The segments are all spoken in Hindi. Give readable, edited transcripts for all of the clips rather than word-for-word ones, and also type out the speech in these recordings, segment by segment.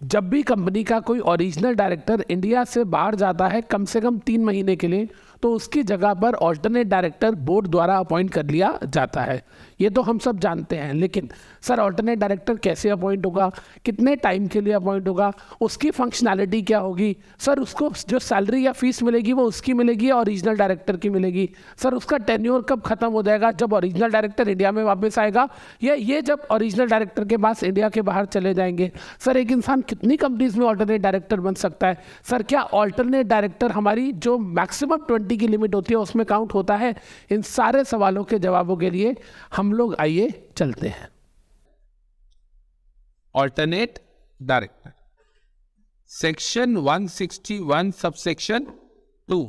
जब भी कंपनी का कोई ओरिजिनल डायरेक्टर इंडिया से बाहर जाता है कम से कम 3 महीने के लिए, तो उसकी जगह पर ऑल्टरनेट डायरेक्टर बोर्ड द्वारा अपॉइंट कर लिया जाता है। ये तो हम सब जानते हैं, लेकिन सर ऑल्टरनेट डायरेक्टर कैसे अपॉइंट होगा, कितने टाइम के लिए अपॉइंट होगा, उसकी फंक्शनैलिटी क्या होगी, सर उसको जो सैलरी या फीस मिलेगी वो उसकी मिलेगी या ओरिजिनल डायरेक्टर की मिलेगी, सर उसका टेन्योर कब खत्म हो जाएगा, जब ओरिजिनल डायरेक्टर इंडिया में वापस आएगा, या ये जब ओरिजिनल डायरेक्टर के पास इंडिया के बाहर चले जाएंगे। सर एक इंसान कितनी कंपनीज में ऑल्टरनेट डायरेक्टर बन सकता है, सर क्या ऑल्टरनेट डायरेक्टर हमारी जो मैक्सिमम 20 की लिमिट होती है उसमें काउंट होता है। इन सारे सवालों के जवाबों के लिए हम लोग आइए चलते हैं। Alternate director section 161 subsection 2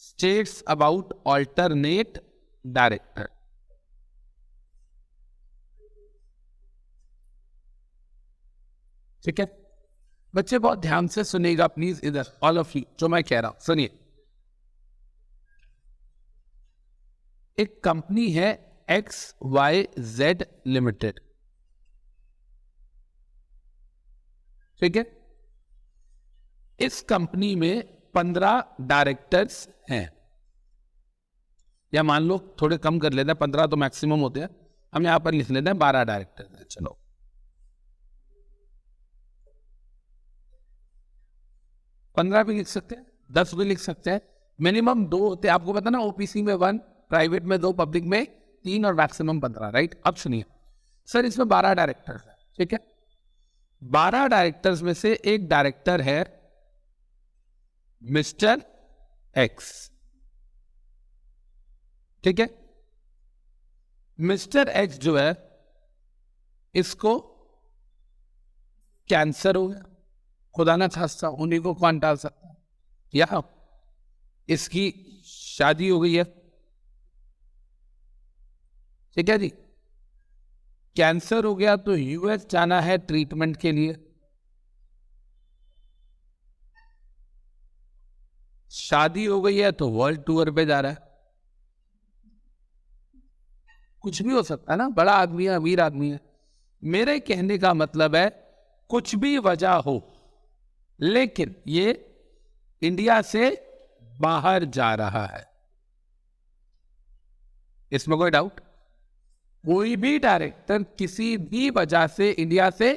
states about alternate director. ठीक है बच्चे, बहुत ध्यान से सुनिएगा प्लीज, इधर ऑल ऑफ यू जो मैं कह रहा हूं सुनिए। एक कंपनी है XYZ लिमिटेड, ठीक है। इस कंपनी में 15 डायरेक्टर्स हैं, या मान लो थोड़े कम कर लेते हैं, 15 तो मैक्सिमम होते हैं, हम यहां पर लिख लेते हैं 12 डायरेक्टर्स हैं। चलो 15 भी लिख सकते हैं, 10 भी लिख सकते हैं, मिनिमम 2 होते हैं। आपको पता ना, ओपीसी में 1, प्राइवेट में 2, पब्लिक में 3 और मैक्सिमम 15, राइट। अब सुनिए सर, इसमें 12 डायरेक्टर्स हैं, ठीक है। 12 डायरेक्टर्स में से एक डायरेक्टर है मिस्टर एक्स, ठीक है। मिस्टर एक्स जो है, इसको कैंसर हो गया, खुदा ना खास्ता, उन्हीं को कौन टाल सकता है, या इसकी शादी हो गई है, ठीक है जी। कैंसर हो गया तो यूएस जाना है ट्रीटमेंट के लिए, शादी हो गई है तो वर्ल्ड टूर पे जा रहा है। कुछ भी हो सकता है ना, बड़ा आदमी है, अमीर आदमी है। मेरे कहने का मतलब है कुछ भी वजह हो, लेकिन ये इंडिया से बाहर जा रहा है, इसमें कोई डाउट। कोई भी डायरेक्टर किसी भी वजह से इंडिया से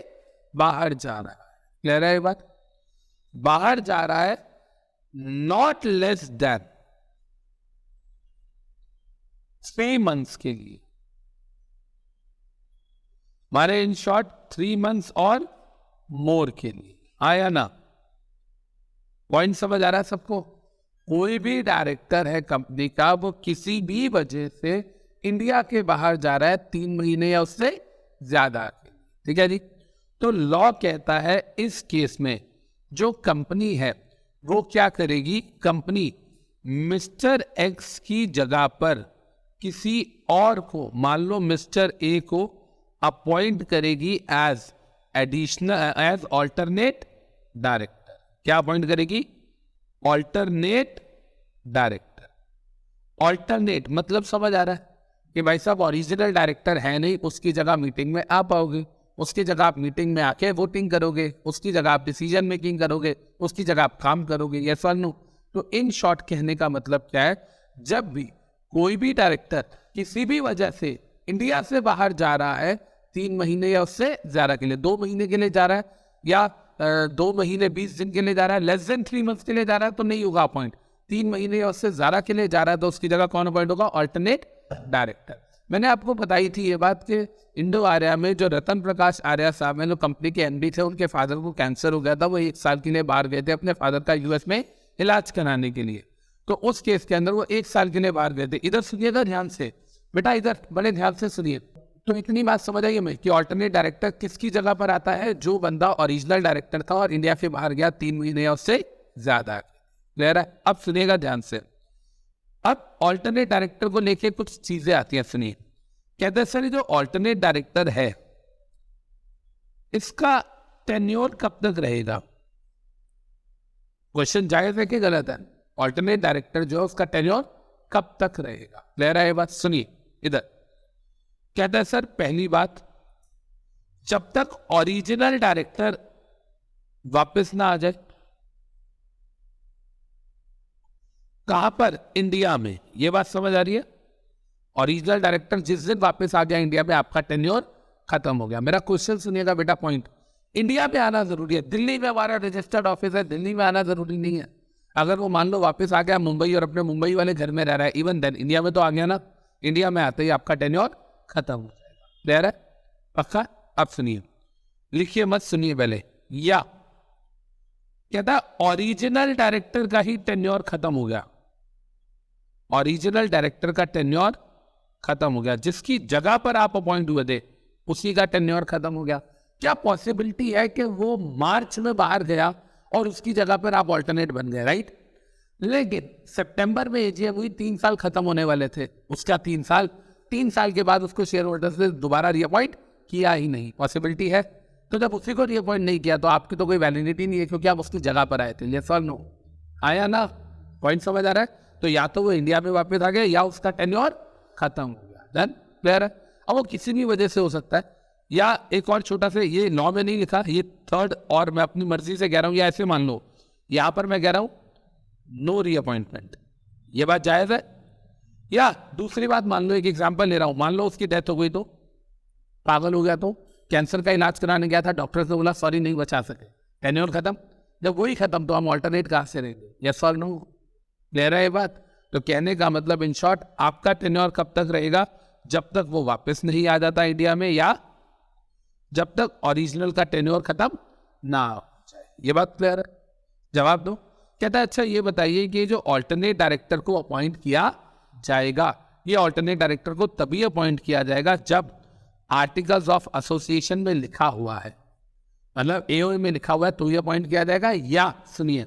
बाहर जा रहा है, क्लियर है ये बात। बाहर जा रहा है नॉट लेस देन 3 मंथ्स के लिए, माने इन शॉर्ट 3 मंथ्स और मोर के लिए, आया ना पॉइंट समझ आ रहा है सबको। कोई भी डायरेक्टर है कंपनी का, वो किसी भी वजह से इंडिया के बाहर जा रहा है 3 महीने या उससे ज्यादा, ठीक है जी। तो लॉ कहता है इस केस में जो कंपनी है वो क्या करेगी, कंपनी मिस्टर एक्स की जगह पर किसी और को, मान लो मिस्टर ए को अपॉइंट करेगी as additional, as alternate director. क्या अपॉइंट करेगी, ऑल्टरनेट डायरेक्टर। ऑल्टरनेट मतलब समझ आ रहा है कि भाई साहब ओरिजिनल डायरेक्टर है नहीं, उसकी जगह मीटिंग में आ पाओगे, उसकी जगह आप मीटिंग में आके वोटिंग करोगे, उसकी जगह आप डिसीजन मेकिंग करोगे, उसकी जगह आप काम करोगे, यस और नो। तो इन शॉर्ट कहने का मतलब क्या है, जब भी कोई भी डायरेक्टर किसी भी वजह से इंडिया से बाहर जा रहा है 3 महीने या उससे ज्यादा के लिए, 2 महीने के लिए जा रहा है, या 2 महीने 20 दिन के लिए जा रहा है, लेस देन 3 मंथ्स के लिए जा रहा है, तो नहीं होगा अपॉइंट। 3 महीने या उससे ज्यादा के लिए जा रहा है तो उसकी जगह कौन अपॉइंट होगा, ऑल्टरनेट डायरेक्टर। मैंने आपको बताई थी ये बात कि इंडो आर्या में जो रतन प्रकाश आर्या साहब हैं, जो कंपनी के एमडी थे, उनके फादर को कैंसर हो गया था, वो 1 साल के लिए बाहर गए थे अपने फादर का यूएस में इलाज कराने के लिए। तो उस केस के अंदर वो 1 साल के लिए बाहर गए थे। इधर सुनिएगा ध्यान से बेटा, इधर बड़े ध्यान से सुनिए। तो इतनी बात समझ आई हमें कि ऑल्टरनेट डायरेक्टर किसकी जगह पर आता है, जो बंदा ओरिजिनल डायरेक्टर था और इंडिया से बाहर गया 3 महीने या उससे ज्यादा, क्लियर है। अब सुनिएगा ध्यान से। अब ऑल्टरनेट डायरेक्टर को लेके कुछ चीजें आती हैं, सुनिए। कहते हैं सर जो ऑल्टरनेट डायरेक्टर है इसका टेन्योर कब तक रहेगा। क्वेश्चन जायज है कि गलत है। ऑल्टरनेट डायरेक्टर जो है उसका टेन्योर कब तक रहेगा, क्लियर है ये बात। सुनिए इधर कहता है सर, पहली बात, जब तक ओरिजिनल डायरेक्टर वापस ना आ जाए, कहां पर? इंडिया में। ये बात समझ आ रही है? ओरिजिनल डायरेक्टर जिस दिन वापस आ गया इंडिया में, आपका टेन्योर खत्म हो गया। मेरा क्वेश्चन सुनिएगा बेटा, पॉइंट। इंडिया में आना जरूरी है, दिल्ली में हमारा रजिस्टर्ड ऑफिस है, दिल्ली में आना जरूरी नहीं है। अगर वो मान लो वापस आ गया मुंबई और अपने मुंबई वाले घर में रह रहा है, इवन देन इंडिया में तो आ गया ना, इंडिया में आते ही आपका टेन्योर खत्म हो जाएगा। क्लियर है? पक्का? अब सुनिए, लिखिए मत, सुनिए पहले। या कहता ओरिजिनल डायरेक्टर का ही टेन्योर खत्म हो गया, ओरिजिनल डायरेक्टर का टेन्योर खत्म हो गया, जिसकी जगह पर आप अपॉइंट हुए थे उसी का टेन्योर खत्म हो गया। क्या पॉसिबिलिटी है कि वो मार्च में बाहर गया और उसकी जगह पर आप ऑल्टरनेट बन गए, राइट? लेकिन सितंबर में एजीएम हुई, 3 साल खत्म होने वाले थे, उसका 3 साल के बाद उसको शेयर होल्डर्स ने दोबारा रीअपॉइंट किया ही नहीं। पॉसिबिलिटी है? तो जब उसी को रीअपॉइंट नहीं किया तो आपकी तो कोई वैलिडिटी नहीं है, क्योंकि आप उसकी जगह पर आए थे। यस और नो? आया ना? पॉइंट समझ आ रहा है? तो या तो वो इंडिया में वापस आ गया या उसका टेन्योर खत्म हो गया। डन? क्लियर है? अब वो किसी भी वजह से हो सकता है, या एक और छोटा सा, ये लॉ में नहीं लिखा, ये थर्ड, और मैं अपनी मर्जी से कह रहा हूं, या ऐसे मान लो यहां पर मैं कह रहा हूं नो रीअपॉइंटमेंट। ये बात जायज है? या दूसरी बात, मान लो एक एग्जांपल ले रहा हूं, मान लो उसकी डेथ हो गई, तो पागल हो गया, तो कैंसर का इलाज कराने गया था, डॉक्टर से बोला सॉरी नहीं बचा सके, टेन्योर खत्म। जब वही खत्म तो हम ऑल्टरनेट कहां से रहेंगे? यस और नो? क्लियर है ये बात? तो कहने का मतलब इन शॉर्ट, आपका टेन्योर कब तक रहेगा? जब तक वो वापस नहीं आ जाता इंडिया में, या जब तक ओरिजिनल का टेन्योर खत्म ना हो जाए। ये बात क्लियर है? जवाब दो। कहता है अच्छा ये बताइए कि जो ऑल्टरनेट डायरेक्टर को अपॉइंट किया जाएगा, ये ऑल्टरनेट डायरेक्टर को तभी अपॉइंट किया जाएगा जब आर्टिकल्स ऑफ एसोसिएशन में लिखा हुआ है, मतलब एओए में लिखा हुआ है तो ये अपॉइंट किया जाएगा। या सुनिए,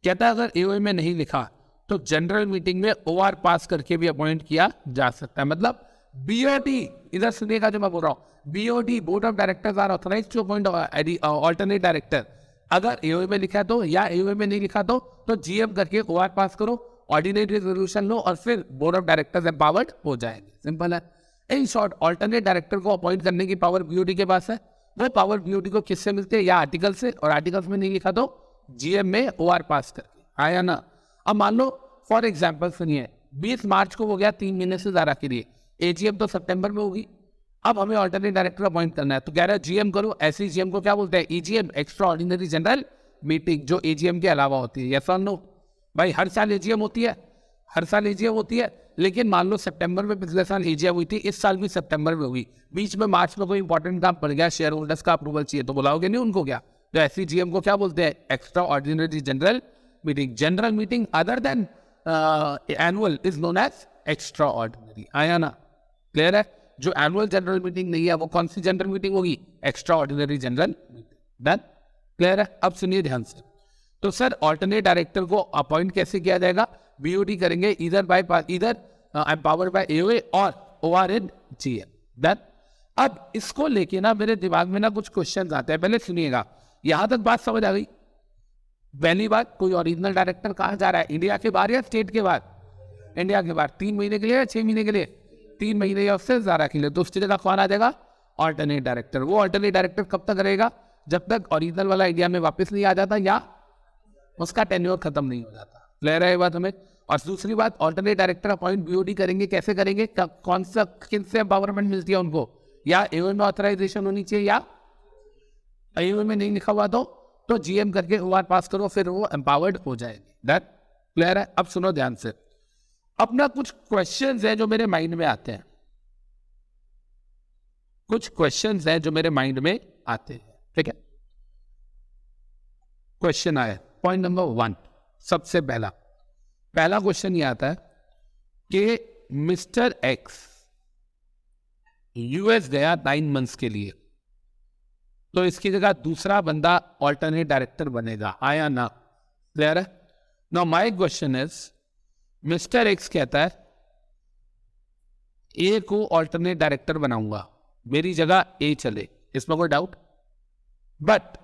कहता है अगर एओए में नहीं लिखा तो जनरल मीटिंग में ओआर पास करके भी अपॉइंट किया जा सकता है। मतलब बीओटी, इधर सुनिएगा जो मैं बोल रहा हूं, BOT, board of directors are authorized to appoint alternate director. अगर एओए में लिखा है तो, या एओए में नहीं लिखा तो जीएम करके ओआर पास करो, ऑर्डिनेट रेजोल्यूशन लो, और फिर बोर्ड ऑफ डायरेक्टर्स एम्पावर्ड हो जाएंगे। सिंपल है। इन शॉर्ट, ऑल्टरनेट डायरेक्टर को अपॉइंट करने की पावर बीओटी के पास है। वो पावर बीओटी को किससे मिलती है? या आर्टिकल से, और आर्टिकल्स में नहीं लिखा तो जीएम में ओआर पास करके। आया ना? अब मान लो फॉर एग्जाम्पल सुनिए, 20 मार्च को हो गया 3 महीने से ज्यादा के लिए, एजीएम तो सितंबर में होगी, अब हमें ऑल्टरनेट डायरेक्टर अपॉइंट करना है, तो कह रहा है जीएम करो। ऐसे जीएम को क्या बोलते हैं? EGM, extra ordinary general meeting, जो एजीएम के अलावा होती है। यस और नो? भाई हर साल एजीएम होती है, हर साल एजीएम होती है, लेकिन मान लो सितंबर में पिछले साल एजीएम हुई थी, इस साल भी सितंबर में हुई, बीच में मार्च में कोई इंपॉर्टेंट काम पड़ गया, शेयर होल्डर्स का अप्रूवल चाहिए, तो बुलाओगे नहीं उनको क्या? तो ऐसी जीएम को क्या बोलते हैं? Extraordinary general meeting. General meeting other than annual is known as extraordinary. आया ना? क्लियर है? जो एनुअल जनरल मीटिंग नहीं है वो कौन सी जनरल मीटिंग होगी? Extra ordinary general meeting. Done? Clear है? अब सुनिए ध्यान से। तो सर ऑल्टरनेट डायरेक्टर को अपॉइंट कैसे किया जाएगा? बीओडी करेंगे, इधर एम्पावर्ड बाय एओए और ओआर इन जीएम। डन? अब इसको लेके ना मेरे दिमाग में ना कुछ क्वेश्चंस आते हैं, पहले सुनिएगा। यहां तक बात समझ आ गई? पहली बात, कोई ओरिजिनल डायरेक्टर कहां जा रहा है? इंडिया के बाहर या स्टेट के बाहर? इंडिया के बाहर। 3 महीने के लिए या 6 महीने के लिए? 3 महीने या उससे ज्यादा के लिए। तो उसकी जगह कौन आ जाएगा? Alternate director. वो ऑल्टरनेट डायरेक्टर कब तक रहेगा? जब तक ओरिजिनल वाला इंडिया में वापस नहीं आ जाता या उसका टेन्योर खत्म नहीं हो जाता। क्लियर है ये बात हमें? और दूसरी बात, ऑल्टरनेट डायरेक्टर अपॉइंट बीओडी करेंगे, कैसे करेंगे? कौन सा, किन से एम्पावरमेंट मिलती है उनको? या एओए में ऑथराइजेशन होनी चाहिए, या एओए में नहीं लिखा हुआ तो जीएम करके ओआर पास करो, फिर वो एम्पावर्ड हो जाएगी। दैट क्लियर है? अब सुनो ध्यान से। अपना कुछ क्वेश्चंस हैं जो मेरे माइंड में आते हैं, कुछ क्वेश्चंस हैं जो मेरे माइंड में आते हैं, ठीक है? क्वेश्चन आया, पॉइंट नंबर 1, सबसे पहला क्वेश्चन ये आता है कि मिस्टर एक्स यूएस गया 9 मंथ्स के लिए, तो इसकी जगह दूसरा बंदा ऑल्टरनेट डायरेक्टर बनेगा। आया ना? क्लियर है? Now my question is, mister x कहता है ए को ऑल्टरनेट डायरेक्टर बनाऊंगा, मेरी जगह ए चले, इसमें कोई डाउट? बट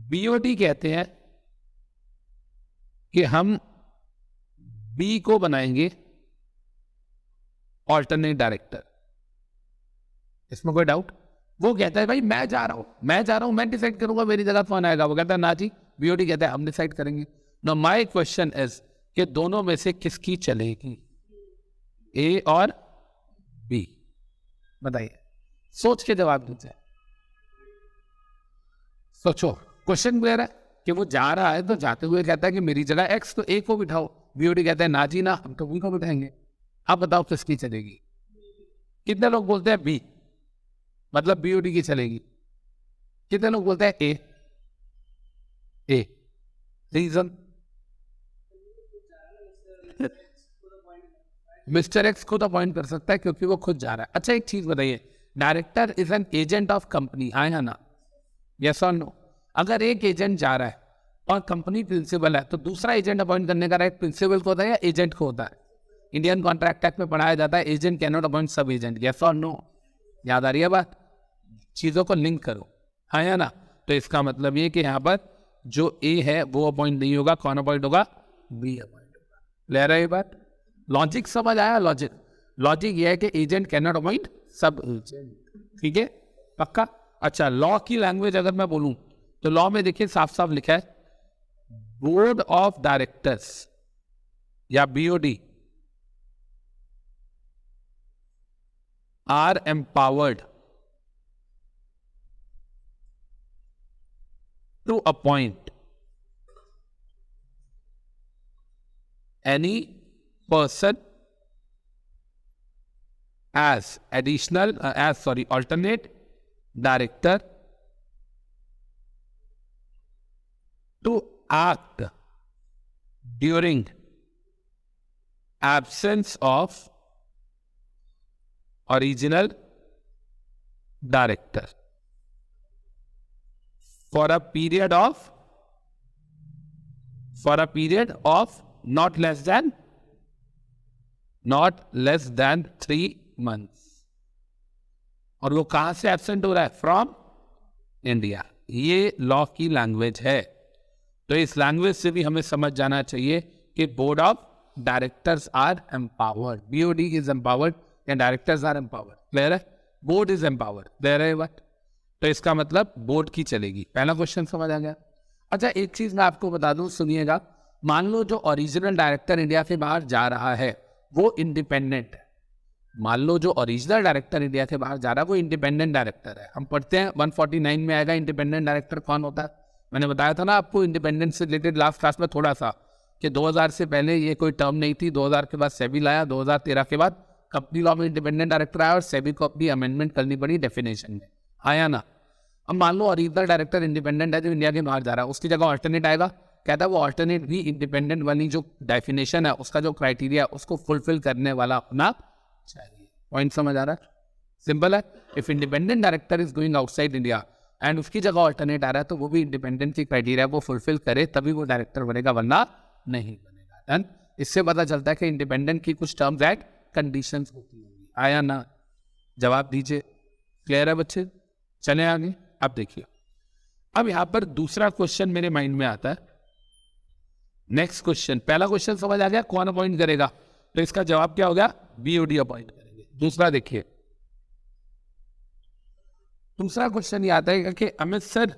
बीओटी कहते हैं कि हम बी को बनाएंगे ऑल्टरनेट डायरेक्टर, इसमें कोई डाउट? वो कहता है भाई मैं जा रहा हूँ, मैं डिसाइड करूंगा मेरी जगह कौन आएगा। वो कहता है ना जी, बीओडी कहता है हम डिसाइड करेंगे। नो माय क्वेश्चन इज कि दोनों में से किसकी चलेगी, ए और बी? बताइए, सोच के जवाब दीजिए। सोचो, क्वेश्चन क्लियर है कि वो जा रहा है तो जाते हुए कहता है कि मेरी जगह एक्स, तो ए को बिठाओ। बीओडी कहता है ना जी ना, हम तो बी को बिठाएंगे। आप बताओ किसकी चलेगी? कितने लोग बोलते हैं बी, मतलब बीओडी की चलेगी? कितने लोग बोलते हैं ए? ए रीजन? मिस्टर एक्स खुद अपॉइंट कर सकता है क्योंकि वो खुद जा रहा है। अच्छा एक चीज बताइए, director is an agent of company, हाँ या ना? यस और नो? अगर एक एजेंट जा रहा है और कंपनी प्रिंसिपल है तो दूसरा एजेंट अपॉइंट करने का राइट प्रिंसिपल को होता है या एजेंट को होता है? इंडियन कॉन्ट्रैक्ट एक्ट में पढ़ाया जाता है एजेंट कैन नॉट अपॉइंट सब एजेंट। यस और नो? याद आ रही है बात? चीजों को लिंक करो, हाँ या ना? तो इसका मतलब ये कि यहाँ पर जो ए है वो अपॉइंट नहीं होगा, कौन अपॉइंट होगा? बी अपॉइंट होगा। ले रहा है ये बात? लॉजिक समझ आया? लॉजिक ये है कि एजेंट कैन नॉट अपॉइंट सब एजेंट। ठीक है, पक्का? अच्छा, लॉ की लैंग्वेज अगर मैं बोलूं तो लॉ में देखिए साफ साफ लिखा है, बोर्ड ऑफ डायरेक्टर्स या BOD are empowered to appoint any person as alternate director to act during absence of original director for a period of not less than 3 months। और वो कहां से एब्सेंट हो रहा है? From India. ये लॉ की लैंग्वेज है। तो इस लैंग्वेज से भी हमें समझ जाना चाहिए कि board of directors are empowered, BOD is empowered या डायरेक्टर्स आर एम्पावर्ड। क्लियर है? Board is empowered. क्लियर है बात? तो इसका मतलब बोर्ड की चलेगी। पहला क्वेश्चन समझ आ गया। अच्छा एक चीज मैं आपको बता दूं, सुनिएगा। मान लो जो ओरिजिनल डायरेक्टर इंडिया से बाहर जा रहा है वो इंडिपेंडेंट है। मान लो जो ओरिजिनल डायरेक्टर इंडिया से बाहर जा रहा है वो इंडिपेंडेंट डायरेक्टर है। हम पढ़ते हैं 149 में आएगा इंडिपेंडेंट डायरेक्टर कौन होता है। मैंने बताया था ना आपको इंडिपेंडेंस से रिलेटेड लास्ट क्लास में थोड़ा सा, कि 2000 से पहले ये कोई टर्म नहीं थी, 2000 के बाद सेबी लाया, 2013 के बाद कंपनी लॉ में इंडिपेंडेंट डायरेक्टर आया और सेबी को अपनी अमेंडमेंट करनी पड़ी डेफिनेशन में, आया ना? अब मान लो ओरिजिनल डायरेक्टर इंडिपेंडेंट है जो इंडिया के बाहर जा रहा है, उसकी जगह ऑल्टरनेट आएगा। कहता है वो ऑल्टरनेट भी इंडिपेंडेंट वाली जो डेफिनेशन है, उसका जो क्राइटेरिया है, उसको फुलफिल करने वाला होना चाहिए। पॉइंट समझ आ रहा है? सिंपल है। If independent director is going outside India and उसकी जगह ऑल्टरनेट आ रहा है तो वो भी इंडिपेंडेंट की क्राइटेरिया वो फुलफिल करे तभी वो डायरेक्टर बनेगा, वरना नहीं बनेगा। डन? इससे पता चलता है कि इंडिपेंडेंट की कुछ टर्म्स एंड कंडीशंस होती होंगी, आया ना? जवाब दीजिए। क्लियर है बच्चे? चले आगे। अब देखिए, अब यहां पर दूसरा क्वेश्चन मेरे माइंड में आता है। नेक्स्ट क्वेश्चन, पहला क्वेश्चन समझ आ गया कौन अपॉइंट करेगा, तो इसका जवाब क्या हो गया? बीओडी अपॉइंट करेंगे। दूसरा देखिए, दूसरा क्वेश्चन ये आता है कि अमित सर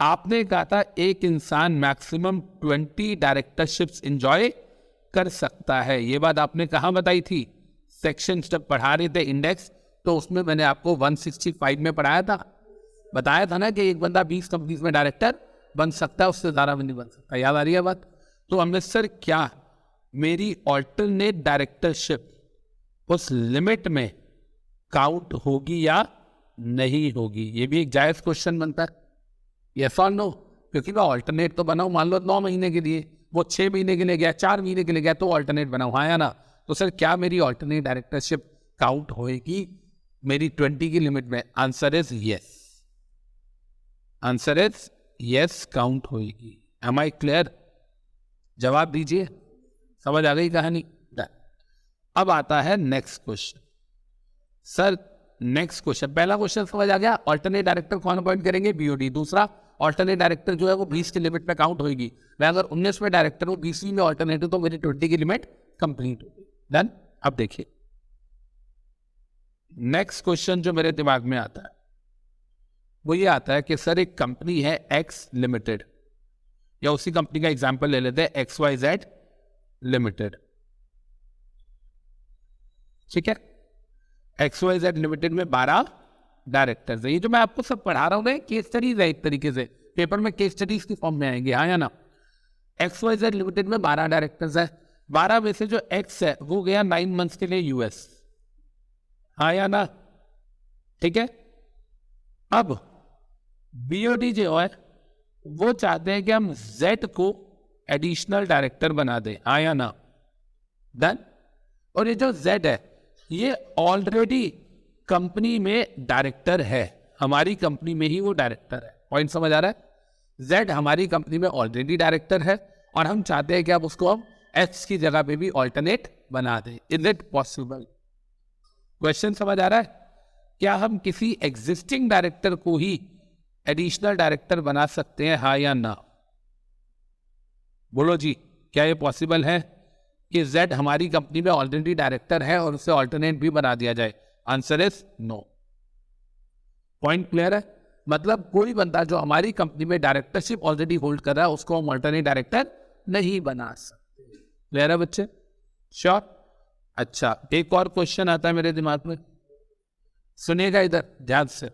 आपने कहा था एक इंसान मैक्सिमम 20 डायरेक्टरशिप्स एंजॉय कर सकता है, ये बात आपने कहाँ बताई थी? सेक्शन जब पढ़ा रहे थे इंडेक्स, तो उसमें मैंने आपको 165 में पढ़ाया था, बताया था ना कि एक बंदा 20 कंपनीज में डायरेक्टर बन सकता है, उससे ज्यादा भी नहीं बन सकता। याद आ रही है बात? तो अमित सर क्या मेरी ऑल्टरनेट डायरेक्टरशिप उस लिमिट में काउंट होगी या नहीं होगी? ये भी एक जायज क्वेश्चन बनता है। यस और नो? क्योंकि मैं ऑल्टरनेट तो बनाऊं, मान लो 9 महीने के लिए, वो 6 महीने के लिए गया, 4 महीने के लिए गया, तो ऑल्टरनेट बनाऊं, हाँ या ना? तो सर क्या मेरी ऑल्टरनेट डायरेक्टरशिप काउंट होएगी मेरी 20 की लिमिट में? Answer is yes. Answer is yes, count होएगी। Am I clear? जवाब दीजिए। समझ आ गई कहानी? अब आता है next question. Sir next question, पहला क्वेश्चन समझ आ गया, ऑल्टरनेट डायरेक्टर कौन अपॉइंट करेंगे? बीओडी। दूसरा, ऑल्टरनेट डायरेक्टर जो है वो 20 की लिमिट पे काउंट होगी। मैं अगर 19 में डायरेक्टर हूं, 20 में ऑल्टरनेट हूं, तो मेरी 20 की लिमिट कंप्लीट होगी। डन? अब देखिए नेक्स्ट क्वेश्चन जो मेरे दिमाग में आता है, वो ये आता है कि सर एक कंपनी है एक्स लिमिटेड, या उसी कंपनी का एग्जांपल ले लेते हैं XYZ लिमिटेड, ठीक है। XYZ लिमिटेड में 12 डायरेक्टर्स है। ये जो मैं आपको सब पढ़ा रहा हूं ना, केस स्टडीज है, एक तरीके से पेपर में केस स्टडीज की फॉर्म में आएंगे, हाँ या ना। XYZ लिमिटेड में 12 डायरेक्टर्स है। 12 में से जो X है वो गया 9 मंथ्स के लिए US, हाँ या ना, ठीक है। अब BOD जो है वो चाहते हैं कि हम Z को एडिशनल डायरेक्टर बना दें, हाँ या ना, डन। और ये जो Z है ये ऑलरेडी कंपनी में डायरेक्टर है, हमारी कंपनी में ही वो डायरेक्टर है। पॉइंट समझ आ रहा है? Z हमारी कंपनी में ऑलरेडी डायरेक्टर है और हम चाहते हैं कि आप उसको हम X की जगह पे भी ऑल्टरनेट बना दें। Is it possible? क्वेश्चन समझ आ रहा है? क्या हम किसी एग्जिस्टिंग डायरेक्टर को ही एडिशनल डायरेक्टर बना सकते हैं, हाँ या ना? बोलो जी, क्या ये पॉसिबल है कि Z हमारी कंपनी में ऑलरेडी डायरेक्टर है और उसे ऑल्टरनेट भी बना दिया जाए? Answer is no. Point clear है? मतलब कोई बंदा जो हमारी कंपनी में डायरेक्टरशिप ऑलरेडी होल्ड कर रहा है उसको हम ऑल्टरनेट डायरेक्टर नहीं बना सकते। क्लियर है बच्चे? श्योर? अच्छा, एक और क्वेश्चन आता है मेरे दिमाग में, सुनिएगा इधर ध्यान से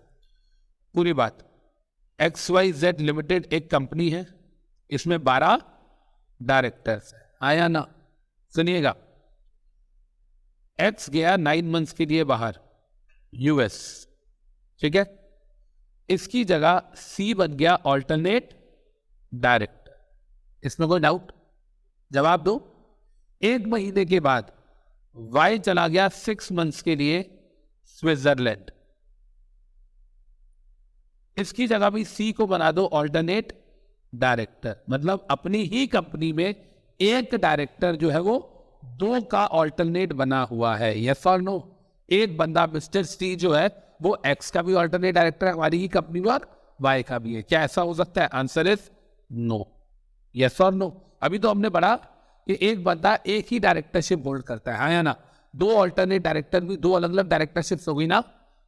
पूरी बात। XYZ लिमिटेड एक कंपनी है, इसमें 12 डायरेक्टर्स है, आया ना? सुनिएगा, X गया 9 मंथ्स के लिए बाहर US, ठीक है। इसकी जगह C बन गया ऑल्टरनेट डायरेक्टर। इसमें कोई डाउट? जवाब दो। 1 महीने के बाद Y चला गया 6 मंथ्स के लिए स्विट्जरलैंड, इसकी जगह भी C को बना दो ऑल्टरनेट डायरेक्टर। मतलब अपनी ही कंपनी में एक डायरेक्टर जो है वो 2 का ऑल्टरनेट बना हुआ है। यस और नो? एक बंदा मिस्टर C जो है वो X का भी ऑल्टरनेट डायरेक्टर है हमारी ही कंपनी में और Y का भी है। क्या ऐसा हो सकता है? Answer is no. यस और नो? अभी तो हमने पढ़ा कि एक बंदा एक ही डायरेक्टरशिप होल्ड करता है, हाँ या ना? 2 ऑल्टरनेट डायरेक्टर भी 2 अलग अलग डायरेक्टरशिप्स हो गई ना?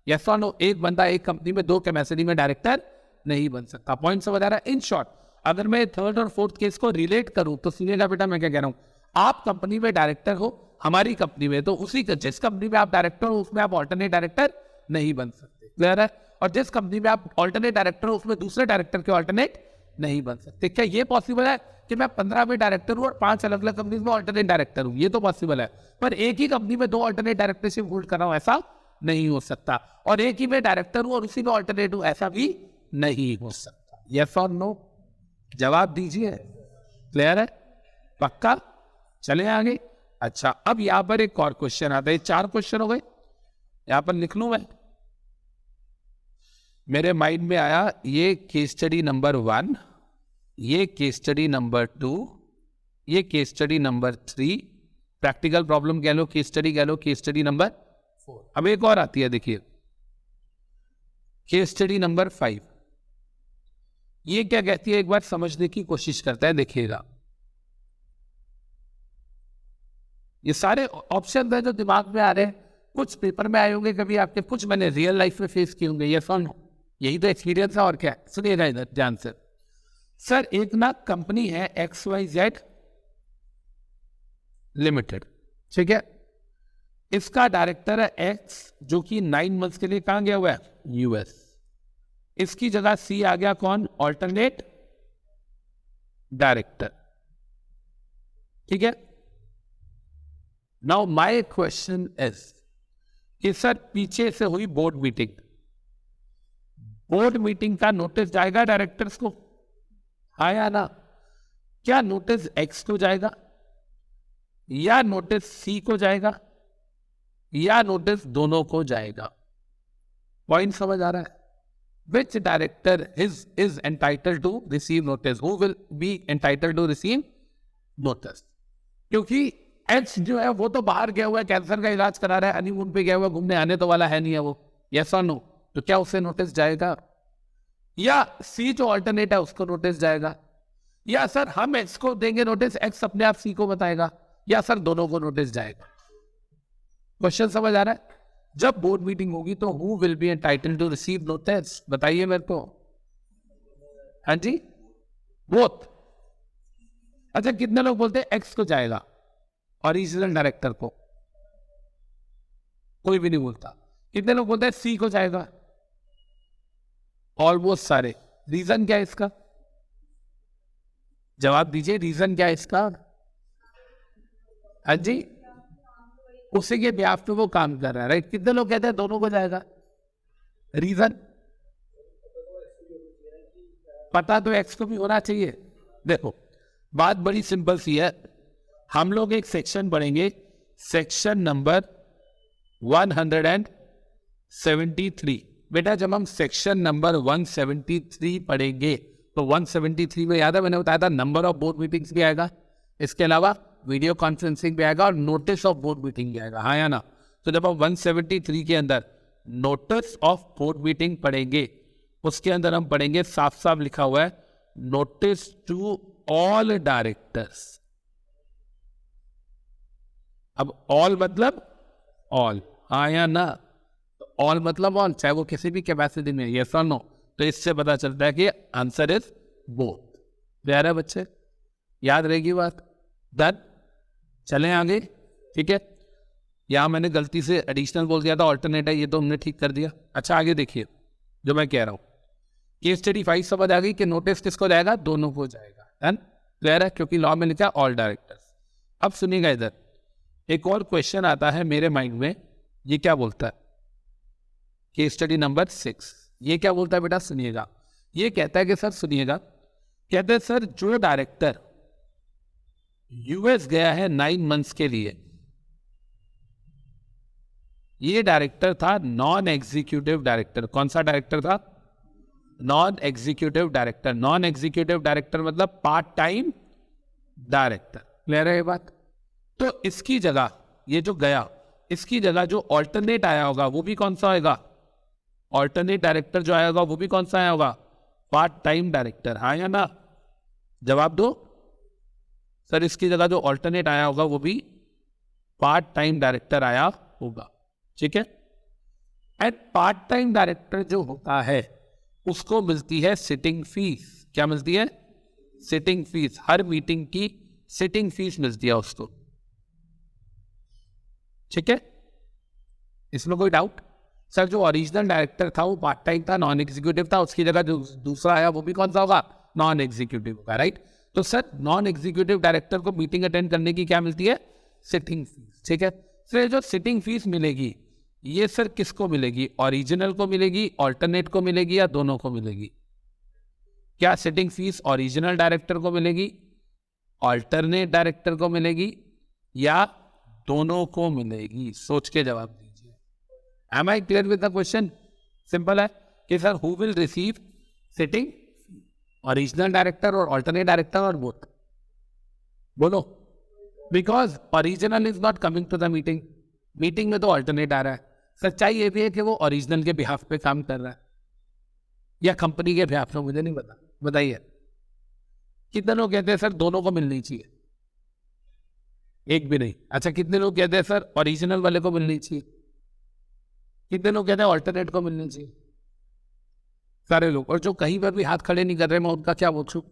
यस और नो? एक बंदा एक कंपनी में 2 कैपेसिटी में डायरेक्टर नहीं बन सकता। पॉइंट समझ आ रहा है? इन शॉर्ट, अगर मैं थर्ड और फोर्थ केस को रिलेट करूं तो सुनिएगा बेटा मैं क्या कह रहा हूं। आप कंपनी में डायरेक्टर हो हमारी कंपनी में, तो उसी जिस कंपनी में आप डायरेक्टर हो उसमें आप ऑल्टरनेट डायरेक्टर नहीं बन सकते। क्लियर है? और जिस कंपनी में आप ऑल्टरनेट डायरेक्टर हो उसमें दूसरे डायरेक्टर के ऑल्टरनेट नहीं बन सकते। क्या ये पॉसिबल है कि मैं 15 में डायरेक्टर हूं और 5 अलग अलग कंपनी में ऑल्टरनेट डायरेक्टर हूं? ये तो पॉसिबल है, पर एक ही कंपनी में 2 ऑल्टरनेट डायरेक्टरशिप होल्ड कर रहा हूं, ऐसा नहीं हो सकता। और एक ही में डायरेक्टर हूं और उसी में ऑल्टरनेट हूं, ऐसा भी नहीं हो सकता। यस और नो? जवाब दीजिए। क्लियर है? पक्का? चले आगे। अच्छा, अब यहां पर एक और क्वेश्चन आता है। 4 क्वेश्चन हो गए, यहां पर लिख लूं मैं। मेरे माइंड में आया ये केस स्टडी नंबर 1, ये केस स्टडी नंबर 2, ये case study number 3, practical problem कह लो, केस स्टडी कह लो, केस स्टडी नंबर 4। अब एक और आती है, देखिए केस स्टडी नंबर 5। ये क्या कहती है, एक बार समझने की कोशिश करता है, देखिएगा। ये सारे ऑप्शन है जो दिमाग में आ रहे हैं, कुछ पेपर में आए होंगे कभी आपके, कुछ मैंने रियल लाइफ में फेस किए होंगे। ये सुन, यही तो एक्सपीरियंस है और क्या। सुनिएगा इधर ध्यान से। सर एक ना कंपनी है XYZ लिमिटेड, ठीक है। इसका डायरेक्टर है X जो कि 9 मंथ्स के लिए कहां गया हुआ है? US। इसकी जगह C आ गया, कौन? ऑल्टरनेट डायरेक्टर, ठीक है। नाउ माय क्वेश्चन इज कि सर पीछे से हुई बोर्ड मीटिंग, बोर्ड मीटिंग का नोटिस जाएगा डायरेक्टर्स को, हाँ या ना? क्या नोटिस X को जाएगा या नोटिस C को जाएगा या नोटिस दोनों को जाएगा? पॉइंट समझ आ रहा है? Which director is entitled to receive notice? Who will be entitled to receive notice? क्योंकि H जो है वो तो बाहर गया हुआ है, कैंसर का इलाज करा रहा है, हनीमून पे गया हुआ, घूमने आने तो वाला है नहीं है वो। यस और नो? तो क्या उसे नोटिस जाएगा? या C जो ऑल्टरनेट है उसको नोटिस जाएगा? या सर हम X को देंगे नोटिस, X अपने आप C को बताएगा? या सर दोनों को नोटिस जाएगा? क्वेश्चन समझ आ रहा है? जब बोर्ड मीटिंग होगी तो who will be entitled to receive notice, बताइए मेरे को। हाँ जी, बोथ। अच्छा, कितने लोग बोलते हैं एक्स को जाएगा, ओरिजिनल डायरेक्टर को? कोई भी नहीं बोलता। कितने लोग बोलते हैं सी को जाएगा? ऑलमोस्ट सारे। रीजन क्या है इसका? जवाब दीजिए, रीजन क्या है इसका? हाँ जी, उसी के ब्याह पे वो काम कर रहा है, राइट? कितने लोग कहते हैं दोनों को जाएगा? रीजन पता तो एक्स को भी होना चाहिए। देखो, बात बड़ी सिंपल सी है। हम लोग एक सेक्शन पढ़ेंगे, सेक्शन नंबर 173। बेटा, जब हम सेक्शन नंबर 173 पढ़ेंगे तो 173 में याद है मैंने बताया था नंबर ऑफ बोर्ड मीटिंग्स भी आएगा, इसके अलावा वीडियो कॉन्फ्रेंसिंग भी आएगा और नोटिस ऑफ बोर्ड मीटिंग भी आएगा, हाँ या ना? तो जब हम 173 के अंदर नोटिस ऑफ बोर्ड मीटिंग पढ़ेंगे, उसके अंदर हम पढ़ेंगे, साफ साफ लिखा हुआ है, नोटिस टू ऑल डायरेक्टर्स। अब ऑल मतलब ऑल, हाँ या ना? तो ऑल मतलब ऑल, चाहे वो किसी भी कैपेसिटी में, यस और नो। तो इससे पता चलता है कि आंसर इज बोथ। प्यारे बच्चे, याद रहेगी बात? डन, चलें आगे, ठीक है। यहां मैंने गलती से एडिशनल बोल दिया था, ऑल्टरनेट है, ये तो हमने ठीक कर दिया। अच्छा, आगे देखिए जो मैं कह रहा हूं, केस स्टडी 5 समझ आ गई कि नोटिस किसको जाएगा? दोनों को जाएगा। डन, क्लियर है? क्योंकि लॉ में लिखा ऑल डायरेक्टर्स। अब सुनिएगा, इधर एक और क्वेश्चन आता है मेरे माइंड में। ये क्या बोलता है? केस स्टडी नंबर 6, ये क्या बोलता है बेटा? सुनिएगा। ये कहता है कि सर, सुनिएगा, कहते हैं सर, जो डायरेक्टर यूएस गया है 9 मंथ्स के लिए, ये डायरेक्टर था नॉन एग्जीक्यूटिव डायरेक्टर। कौन सा डायरेक्टर था? Non executive director. Non executive director मतलब पार्ट टाइम डायरेक्टर। क्लियर है ये बात? तो इसकी जगह, ये जो गया, इसकी जगह जो ऑल्टरनेट आया होगा वो भी कौन सा होगा? ऑल्टरनेट डायरेक्टर जो आया होगा वो भी कौन सा आया होगा? पार्ट टाइम डायरेक्टर, हाँ या ना? जवाब दो सर। इसकी जगह जो ऑल्टरनेट आया होगा वो भी पार्ट टाइम डायरेक्टर आया होगा, ठीक है। एंड पार्ट टाइम डायरेक्टर जो होता है उसको मिलती है सिटिंग फीस। क्या मिलती है? Sitting fees. हर मीटिंग की सिटिंग फीस मिलती है उसको, ठीक है। इसमें कोई डाउट? सर, जो ओरिजिनल डायरेक्टर था वो पार्ट टाइम था, नॉन एग्जीक्यूटिव था, उसकी जगह जो दूसरा आया वो भी कौन सा होगा? नॉन एग्जीक्यूटिव होगा, राइट? तो सर, नॉन एग्जीक्यूटिव डायरेक्टर को मीटिंग अटेंड करने की क्या मिलती है? सिटिंग फीस, ठीक है। सर, जो सिटिंग फीस मिलेगी ये सर किसको मिलेगी? ओरिजिनल को मिलेगी, ऑल्टरनेट को मिलेगी, या दोनों को मिलेगी? क्या सिटिंग फीस ओरिजिनल डायरेक्टर को मिलेगी, ऑल्टरनेट डायरेक्टर को मिलेगी, या दोनों को मिलेगी? सोच के जवाब दीजिए। Am I clear with the question? Simple है कि sir, who will receive sitting? Original director और ऑल्टरनेट डायरेक्टर और बोथ। बोलो। Because original is not coming to the meeting, meeting में तो ऑल्टरनेट आ रहा है। सच्चाई ये भी है कि वो ओरिजिनल के बिहाफ पे काम कर रहा है या कंपनी के बिहाफ पे, मुझे नहीं पता। बताइए कितने लोग कहते हैं सर दोनों को मिलनी चाहिए? एक भी नहीं। अच्छा, कितने लोग कहते हैं सर ओरिजिनल वाले को मिलनी चाहिए? कितने लोग कहते हैं ऑल्टरनेट को मिलनी चाहिए? सारे लोग। और जो कहीं पर भी हाथ खड़े नहीं कर रहे, मैं उनका क्या पूछूं?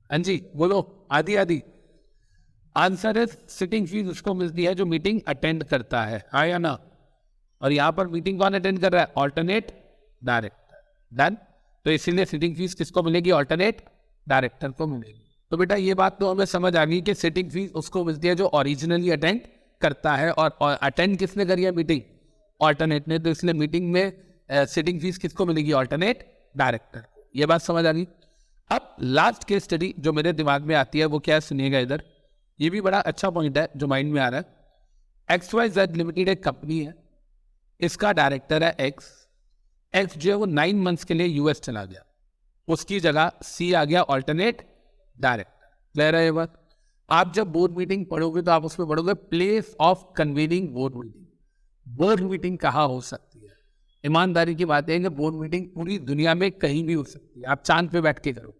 हाँ जी, बोलो। आधी आधी। आंसर है सिटिंग फीस उसको मिलती है जो मीटिंग अटेंड करता है, हाँ या ना? और यहां पर मीटिंग कौन अटेंड कर रहा है? Alternate director. डन। तो इसीलिए सिटिंग फीस किसको मिलेगी? ऑल्टरनेट डायरेक्टर को मिलेगी। तो बेटा ये बात तो हमें समझ आ गई कि सिटिंग फीस उसको मिलती है जो ओरिजिनली अटेंड करता है, और अटेंड किसने करी है मीटिंग? ऑल्टरनेट ने। तो इसलिए मीटिंग में सिटिंग फीस किसको मिलेगी? Alternate director. ये बात समझ आ गई। अब लास्ट केस स्टडी जो मेरे दिमाग में आती है वो क्या है? सुनिएगा इधर। ये भी बड़ा अच्छा पॉइंट है जो माइंड में आ रहा है। XYZ लिमिटेड एक कंपनी है, इसका डायरेक्टर है एक्स। एक्स जो है वो 9 मंथ्स के लिए यूएस चला गया, उसकी जगह सी आ गया ऑल्टरनेट डायरेक्टर। क्लियर है ये बात? आप जब बोर्ड मीटिंग पढ़ोगे तो आप उसमें पढ़ोगे place of convening board meeting. Board meeting कहाँ हो सकती है? ईमानदारी की बात है कि बोर्ड मीटिंग पूरी दुनिया में कहीं भी हो सकती है। आप चांद पे बैठ के करो,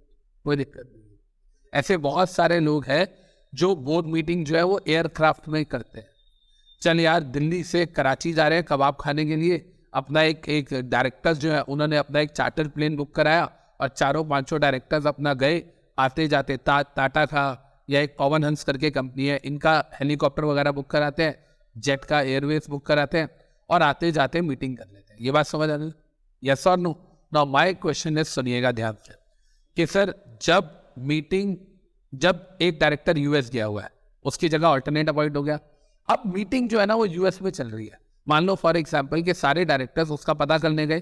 कोई दिक्कत नहीं। ऐसे बहुत सारे लोग हैं जो बोर्ड मीटिंग जो है वो एयरक्राफ्ट में करते हैं। चल यार दिल्ली से कराची जा रहे हैं कबाब खाने के लिए, अपना एक डायरेक्टर्स जो है उन्होंने अपना एक चार्टर प्लेन बुक कराया और चारों पांचों डायरेक्टर्स अपना गए, आते जाते टाटा था या एक पवन हंस करके कंपनी है, इनका हेलीकॉप्टर वगैरह बुक कराते हैं, जेट का एयरवेज बुक कराते हैं और आते जाते मीटिंग कर लेते हैं। ये बात समझ आ रही है? यस और no? Now my question is, सुनिएगा ध्यान से, कि सर जब एक डायरेक्टर यूएस गया हुआ है, उसकी जगह ऑल्टरनेट अपॉइंट हो गया, अब मीटिंग जो है ना वो यूएस में चल रही है, मान लो फॉर एग्जाम्पल कि सारे डायरेक्टर्स उसका पता करने गए,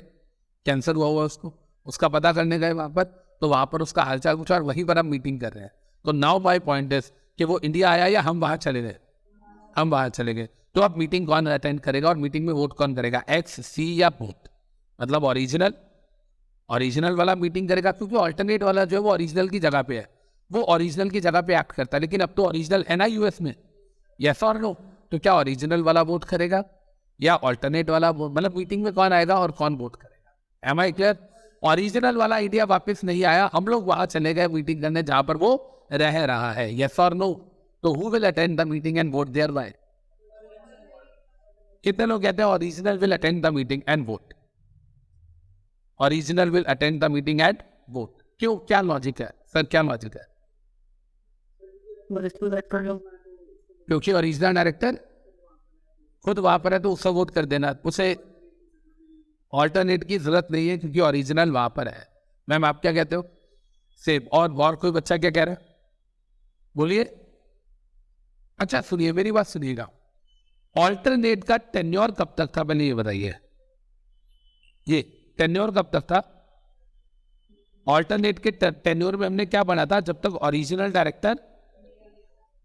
कैंसर हुआ उसको, उसका पता करने गए वहां पर, तो वहां पर उसका हालचाल पूछा और वहीं पर हम मीटिंग कर रहे हैं। तो नाउ माय पॉइंट इज कि वो इंडिया आया या हम वहां चले गए? हम वहां चले गए। तो अब मीटिंग कौन अटेंड करेगा और मीटिंग में वोट कौन करेगा, एक्स, सी या बोथ? मतलब ओरिजिनल वाला मीटिंग करेगा, क्योंकि ऑल्टरनेट वाला जो है वो ओरिजिनल की जगह पे है, वो ओरिजिनल की जगह पे एक्ट करता है, लेकिन अब तो ओरिजिनल है ना यूएस में। यस और नो? तो क्या ओरिजिनल वाला वोट करेगा या ऑल्टरनेट वाला? मतलब मीटिंग में कौन आएगा और कौन वोट करेगा? Am I clear? ओरिजिनल वाला आइडिया वापस नहीं आया, हम लोग वहां चले गए मीटिंग करने जहां पर वो रह रहा है। यस और नो? तो who will attend the meeting and vote thereby? कितने लोग कहते हैं original will attend the meeting and vote? Original will attend the meeting and vote, क्यों? क्या लॉजिक है सर, क्या लॉजिक है? क्योंकि ओरिजिनल डायरेक्टर खुद वहां पर है तो उसका वोट कर देना, उसे ऑल्टरनेट की जरूरत नहीं है क्योंकि ओरिजिनल वहां पर है। मैम आप क्या कहते हो? सेम। और कोई बच्चा क्या कह रहा है? बोलिए। अच्छा सुनिए, मेरी बात सुनिएगा, ऑल्टरनेट का टेन्योर कब तक था, पहले ये बताइए, ये टेन्योर कब तक था? ऑल्टरनेट के टेन्योर में हमने क्या बना था, जब तक ओरिजिनल डायरेक्टर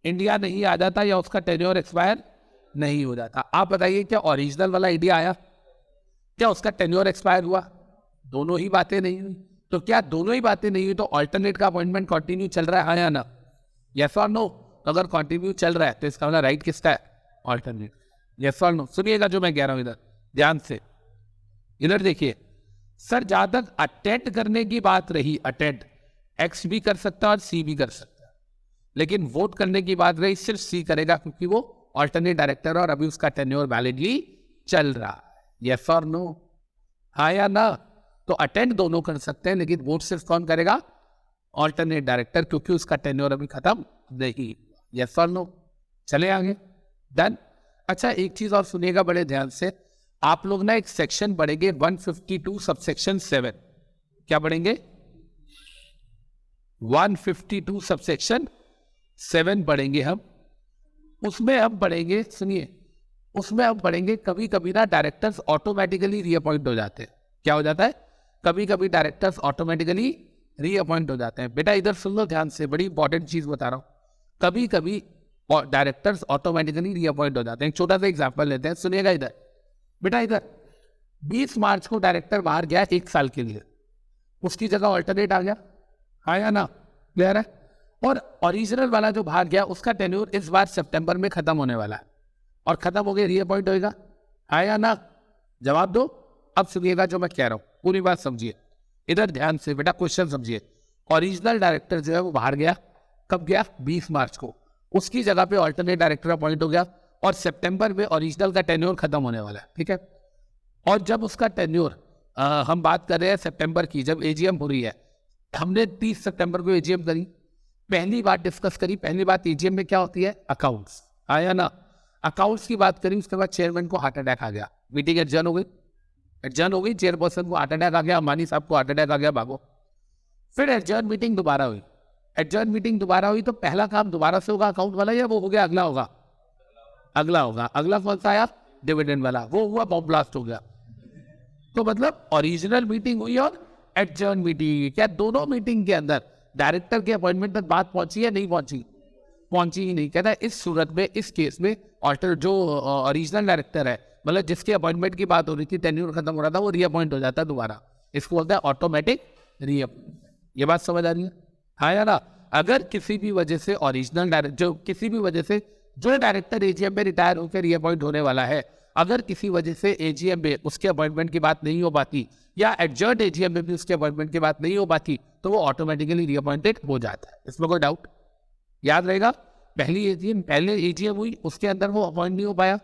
इंडिया नहीं आ जाता या उसका टेन्योर एक्सपायर नहीं हो जाता। आप बताइए, क्या ओरिजिनल वाला इंडिया आया, क्या उसका टेन्योर एक्सपायर हुआ? दोनों ही बातें नहीं हुई। तो क्या दोनों ही बातें नहीं हुई तो ऑल्टरनेट का अपॉइंटमेंट कंटिन्यू चल रहा है, हाँ या ना? यस और नो? अगर कंटिन्यू चल रहा है तो इसका मतलब राइट किसका है? ऑल्टरनेट। यस और नो? सुनिएगा जो मैं कह रहा हूं इधर ध्यान से, इधर देखिए सर, जहां तक अटेंड करने की बात रही, अटेंड एक्स भी कर सकता है और सी भी कर सकता है, लेकिन वोट करने की बात रही सिर्फ सी करेगा क्योंकि वो ऑल्टरनेट डायरेक्टर और अभी उसका टेन्योर वैलिडली चल रहा है। यस और नो? हाँ या ना? तो अटेंड दोनों कर सकते हैं लेकिन वोट सिर्फ कौन करेगा? ऑल्टरनेट डायरेक्टर, क्योंकि उसका टेन्योर अभी खत्म नहीं। यस और नो? चले आगे, डन। अच्छा एक चीज और सुनिएगा बड़े ध्यान से, आप लोग ना एक सेक्शन पढ़ेंगे 152 सबसेक्शन 7। क्या पढ़ेंगे? 152 सबसेक्शन 7 पढ़ेंगे हम। उसमें हम पढ़ेंगे, सुनिए, उसमें हम पढ़ेंगे कभी कभी ना डायरेक्टर्स ऑटोमेटिकली रीअपॉइंट हो जाते हैं। क्या हो जाता है? कभी कभी डायरेक्टर्स ऑटोमेटिकली रीअपॉइंट हो जाते हैं। बेटा इधर सुन लो ध्यान से, बड़ी इंपॉर्टेंट चीज बता रहा हूं, कभी कभी डायरेक्टर्स ऑटोमेटिकली रीअपॉइंट हो जाते हैं। एक छोटा सा एग्जांपल लेते हैं, सुनिएगा इधर बेटा, इधर 20 मार्च को डायरेक्टर बाहर गया 1 साल के लिए, उसकी जगह ऑल्टरनेट आ गया, हाँ या ना? क्लियर है? और ओरिजिनल वाला जो बाहर गया उसका टेन्योर इस बार सितंबर में खत्म होने वाला है और खत्म हो गया, रीअपॉइंट होएगा, हाँ या ना? जवाब दो। अब सुनिएगा जो मैं कह रहा हूं, पूरी बात समझिए, इधर ध्यान से बेटा, क्वेश्चन समझिए। ओरिजिनल डायरेक्टर जो है वो बाहर गया, कब गया? 20 मार्च को, उसकी जगह पे ऑल्टरनेट डायरेक्टर अपॉइंट हो गया और सितंबर में ओरिजिनल का टेन्योर खत्म होने वाला है, ठीक है? और जब उसका टेन्योर, हम बात कर रहे हैं सितंबर की, जब एजीएम हो रही है, हमने 30 सितंबर को एजीएम करी, पहली बात डिस्कस करी, पहली बात एजीएम में क्या होती है? अकाउंट्स, आया ना? अकाउंट्स की बात करी, उसके बाद चेयरमैन को हार्ट अटैक आ गया, मीटिंग एडजर्न हो गई, चेयरपर्सन को हार्ट अटैक आ गया, अंबानी साहब को हार्ट अटैक आ गया, भागो। फिर एडजर्न मीटिंग दोबारा हुई, तो पहला काम दोबारा से होगा अकाउंट वाला या वो हो गया अगला होगा? अगला कौन सा आया? डिविडेंड वाला, वो हुआ, बॉम्ब ब्लास्ट हो गया। तो मतलब ओरिजिनल मीटिंग हुई और एडजर्न मीटिंग, क्या दोनों मीटिंग के अंदर डायरेक्टर के अपॉइंटमेंट तक बात पहुंची या नहीं पहुंची? पहुंची ही नहीं। कहता है इस सूरत में, इस केस में जो ओरिजिनल डायरेक्टर है, मतलब जिसके अपॉइंटमेंट की बात हो रही थी, टेन्योर खत्म हो रहा था, वो रीअपॉइंट हो जाता है दोबारा। इसको बोलते हैं ऑटोमेटिक रीअपॉइंट। ये बात समझ आ रही है, हाँ या ना? अगर किसी भी वजह से ओरिजिनल डायरेक्टर, जो डायरेक्टर एजीएम में रिटायर होकर रीअपॉइंट होने वाला है, अगर किसी वजह से एजीएम में उसके अपॉइंटमेंट की बात नहीं हो पाती या एडजर्न एजीएम में भी उसके अपॉइंटमेंट की बात नहीं हो पाती, तो वो ऑटोमेटिकली रीअपॉइंटेड हो जाता है। इसमें कोई डाउट? याद रहेगा, पहले एजीएम हुई, उसके अंदर वो अपॉइंट नहीं हो पाया,